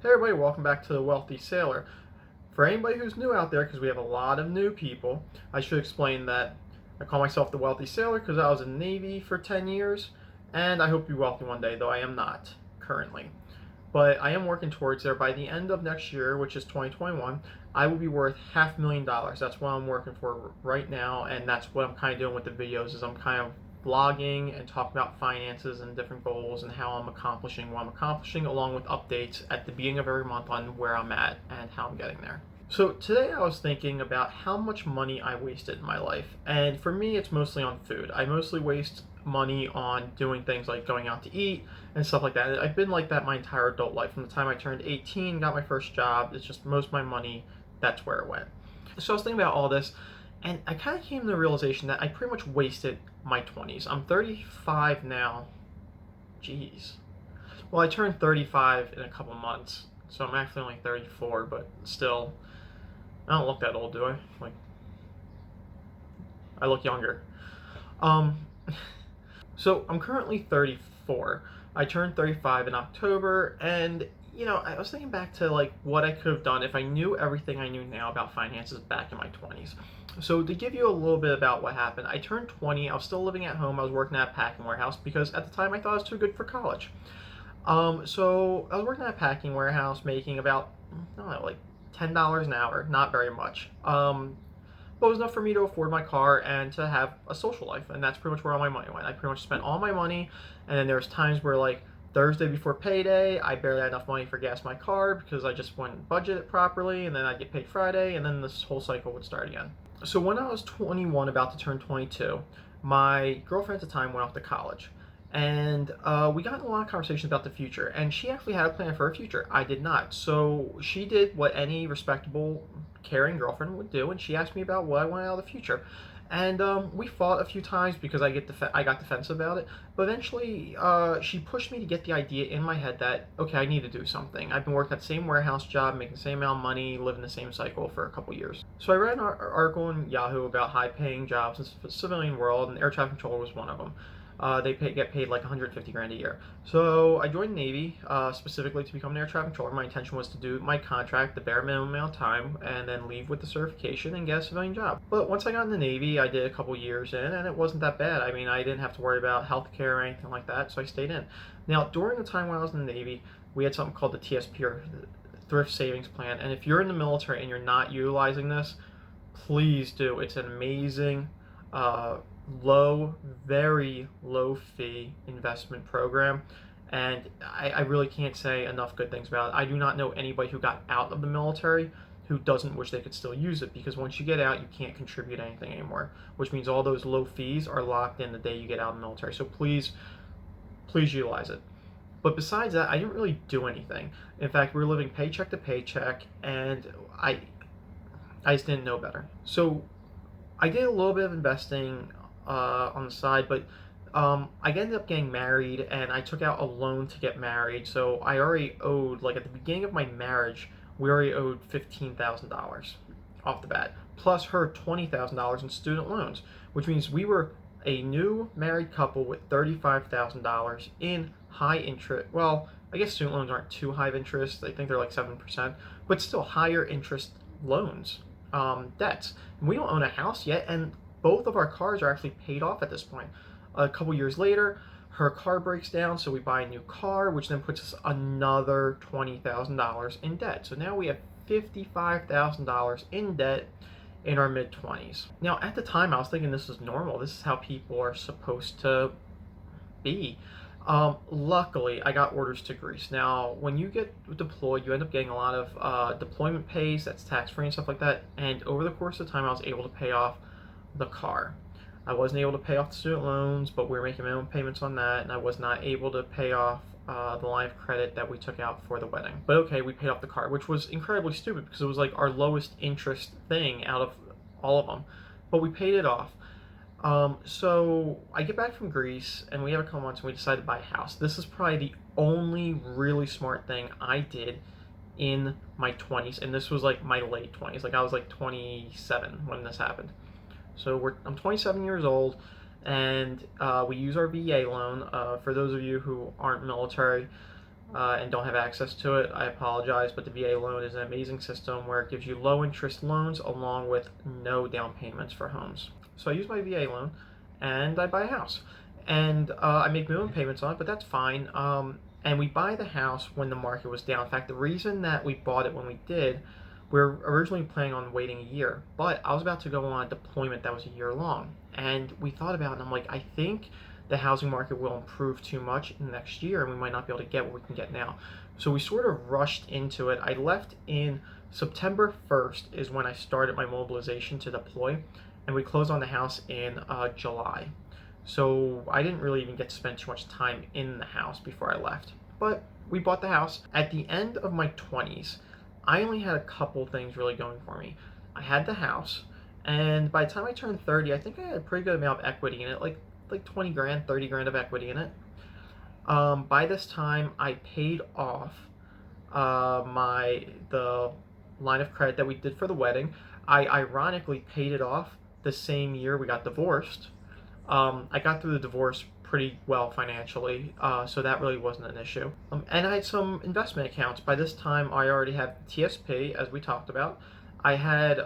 Hey everybody, welcome back to The Wealthy Sailor. For anybody who's new out there, because we have a lot of new people, I should explain that I call myself The Wealthy Sailor because I was in the Navy for 10 years, and I hope to be wealthy one day, though I am not currently. But I am working towards there. By the end of next year, which is 2021, I will be worth $500,000. That's what I'm working for right now, and that's what I'm kind of doing with the videos. Is I'm kind of blogging and talking about finances and different goals and how I'm accomplishing what I'm accomplishing, along with updates at the beginning of every month on where I'm at and how I'm getting there. So today I was thinking about how much money I wasted in my life, and for me it's mostly on food. I mostly waste money on doing things like going out to eat and stuff like that. I've been like that my entire adult life. From the time I turned 18, got my first job, it's just most of my money, that's where it went. So I was thinking about all this, and I kind of came to the realization that I pretty much wasted my 20s. I'm 35 now. Jeez. Well, I turned 35 in a couple months, so I'm actually only 34, but still, I don't look that old, do I? Like, I look younger. Um, so I'm currently 34. I turned 35 in October, and I was thinking back to like what I could have done if I knew everything I knew now about finances back in my 20s. So to give you a little bit about what happened, I turned 20. I was still living at home. I was working at a packing warehouse because at the time I thought I was too good for college. So I was working at a packing warehouse, making about I don't know, like $10 an hour, not very much. But it was enough for me to afford my car and to have a social life, and that's pretty much where all my money went. I pretty much spent all my money, and then there was times where like Thursday before payday, I barely had enough money for gas in my car because I just wouldn't budget it properly, and then I'd get paid Friday, and then this whole cycle would start again. So when I was 21, about to turn 22, my girlfriend at the time went off to college, and we got in a lot of conversations about the future, and she actually had a plan for her future. I did not. So she did what any respectable, caring girlfriend would do, and she asked me about what I wanted out of the future. And we fought a few times because I got defensive about it. But eventually, she pushed me to get the idea in my head that, okay, I need to do something. I've been working at the same warehouse job, making the same amount of money, living the same cycle for a couple years. So I read an article in Yahoo about high-paying jobs in the civilian world, and air traffic controller was one of them. Get paid like 150 grand a year. So I joined the Navy specifically to become an air traffic controller. My intention was to do my contract, the bare minimum amount of time, and then leave with the certification and get a civilian job. But once I got in the Navy, I did a couple years in, and it wasn't that bad. I mean, I didn't have to worry about health care or anything like that, so I stayed in. Now, during the time when I was in the Navy, we had something called the TSP, or Thrift Savings Plan, and if you're in the military and you're not utilizing this, please do. It's an amazing very low fee investment program, and I really can't say enough good things about it. I do not know anybody who got out of the military who doesn't wish they could still use it, because once you get out, you can't contribute anything anymore, which means all those low fees are locked in the day you get out of the military. So please, please utilize it. But besides that, I didn't really do anything. In fact, we were living paycheck to paycheck, and I just didn't know better. So I did a little bit of investing on the side, but I ended up getting married, and I took out a loan to get married. So I already owed, like at the beginning of my marriage, we already owed $15,000 off the bat, plus her $20,000 in student loans, which means we were a new married couple with $35,000 in high interest. Well, I guess student loans aren't too high of interest. I think they're like 7%, but still higher interest loans, debts. And we don't own a house yet, and both of our cars are actually paid off at this point. A couple years later, her car breaks down, so we buy a new car, which then puts us another $20,000 in debt. So now we have $55,000 in debt in our mid-20s. Now, at the time, I was thinking this is normal. This is how people are supposed to be. Luckily, I got orders to Greece. Now, when you get deployed, you end up getting a lot of deployment pays, that's tax-free and stuff like that. And over the course of time, I was able to pay off the car. I wasn't able to pay off the student loans, but we were making minimum payments on that, and I was not able to pay off the line of credit that we took out for the wedding. But okay, we paid off the car, which was incredibly stupid because it was like our lowest interest thing out of all of them. But we paid it off. So I get back from Greece, and we have a couple months, and we decided to buy a house. This is probably the only really smart thing I did in my 20s, and this was like my late 20s. Like I was like 27 when this happened. So I'm 27 years old, and we use our VA loan. For those of you who aren't military, and don't have access to it, I apologize, but the VA loan is an amazing system where it gives you low interest loans along with no down payments for homes. So I use my VA loan and I buy a house. And I make minimum payments on it, but that's fine. And we buy the house when the market was down. In fact, the reason that we bought it when we did, we were originally planning on waiting a year, but I was about to go on a deployment that was a year long. And we thought about it, and I'm like, I think the housing market will improve too much next year and we might not be able to get what we can get now. So we sort of rushed into it. I left in September 1st is when I started my mobilization to deploy, and we closed on the house in July. So I didn't really even get to spend too much time in the house before I left. But we bought the house. At the end of my 20s, I only had a couple things really going for me. I had the house, and by the time I turned 30, I think I had a pretty good amount of equity in it, like 20 grand, 30 grand of equity in it. By this time, I paid off the line of credit that we did for the wedding. I ironically paid it off the same year we got divorced. I got through the divorce pretty well financially, so that really wasn't an issue. And I had some investment accounts. By this time, I already had TSP, as we talked about. I had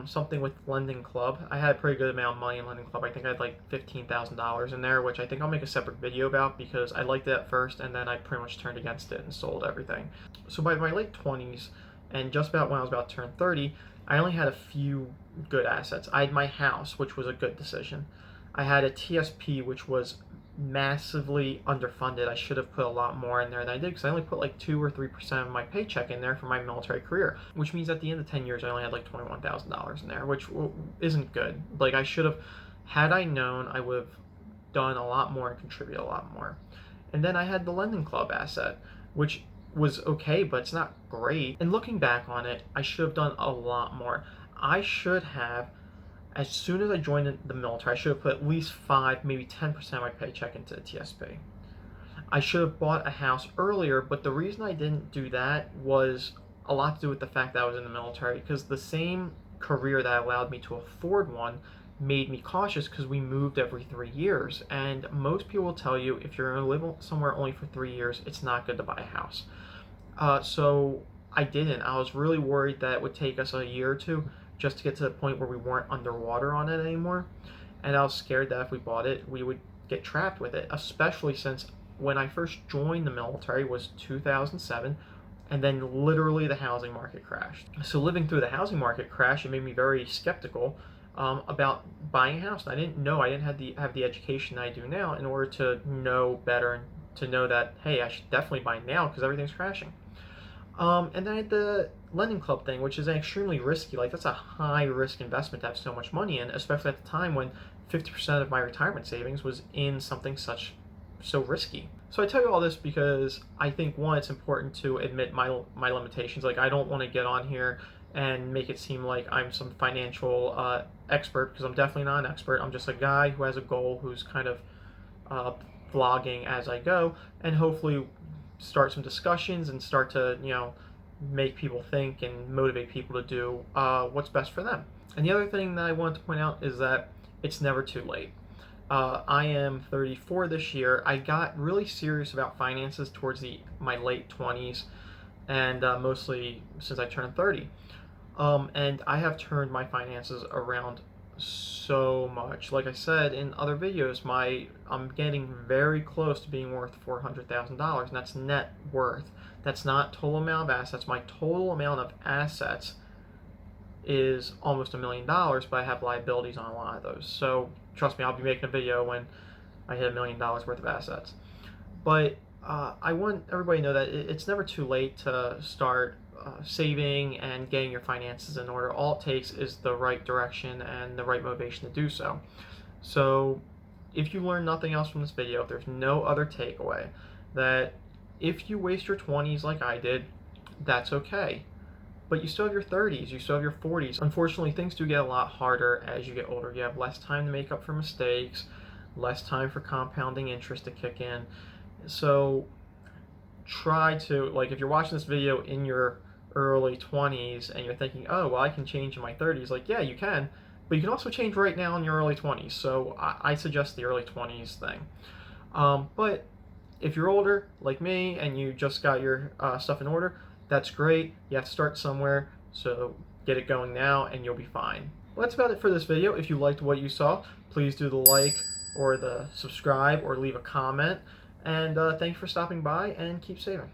something with Lending Club. I had a pretty good amount of money in Lending Club. I think I had like $15,000 in there, which I think I'll make a separate video about because I liked it at first and then I pretty much turned against it and sold everything. So by my late 20s and just about when I was about to turn 30, I only had a few good assets. I had my house, which was a good decision. I had a TSP, which was massively underfunded. I should have put a lot more in there than I did because I only put like 2 or 3% of my paycheck in there for my military career, which means at the end of 10 years I only had like $21,000 in there, which isn't good. Like I should have, had I known, I would have done a lot more and contributed a lot more. And then I had the Lending Club asset, which was okay, but it's not great. And looking back on it, I should have done a lot more. I should have, as soon as I joined the military, I should have put at least 5, maybe 10% of my paycheck into the TSP. I should have bought a house earlier, but the reason I didn't do that was a lot to do with the fact that I was in the military, because the same career that allowed me to afford one made me cautious because we moved every 3 years. And most people will tell you if you're going to live somewhere only for 3 years, it's not good to buy a house. So I didn't. I was really worried that it would take us a year or two just to get to the point where we weren't underwater on it anymore. And I was scared that if we bought it, we would get trapped with it, especially since when I first joined the military was 2007, and then literally the housing market crashed. So living through the housing market crash, it made me very skeptical about buying a house. And I didn't have the education I do now in order to know better and to know that, hey, I should definitely buy now because everything's crashing. And then I had the Lending Club thing, which is extremely risky. Like, that's a high risk investment to have so much money in, especially at the time when 50% of my retirement savings was in something so risky. So I tell you all this because I think, one, it's important to admit my limitations. Like, I don't want to get on here and make it seem like I'm some financial expert, because I'm definitely not an expert. I'm just a guy who has a goal, who's kind of vlogging as I go, and hopefully start some discussions and start to, make people think and motivate people to do what's best for them. And the other thing that I wanted to point out is that it's never too late. I am 34 this year. I got really serious about finances towards my late 20s, and mostly since I turned 30. And I have turned my finances around so much. Like I said in other videos, I'm getting very close to being worth $400,000, and that's net worth. That's not total amount of assets. My total amount of assets is almost $1 million, but I have liabilities on a lot of those. So trust me, I'll be making a video when I hit $1 million worth of assets. But I want everybody to know that it's never too late to start saving and getting your finances in order. All it takes is the right direction and the right motivation to do so. So if you learn nothing else from this video, if there's no other takeaway, that if you waste your 20s like I did, that's okay. But you still have your 30s, you still have your 40s. Unfortunately, things do get a lot harder as you get older. You have less time to make up for mistakes, less time for compounding interest to kick in. So try to, like, if you're watching this video in your early 20s and you're thinking, oh, well, I can change in my 30s, like, yeah, you can, but you can also change right now in your early 20s. So I suggest the early 20s thing. But If you're older, like me, and you just got your stuff in order, that's great. You have to start somewhere, so get it going now and you'll be fine. Well, that's about it for this video. If you liked what you saw, please do the like or the subscribe or leave a comment. And thank you for stopping by, and keep saving.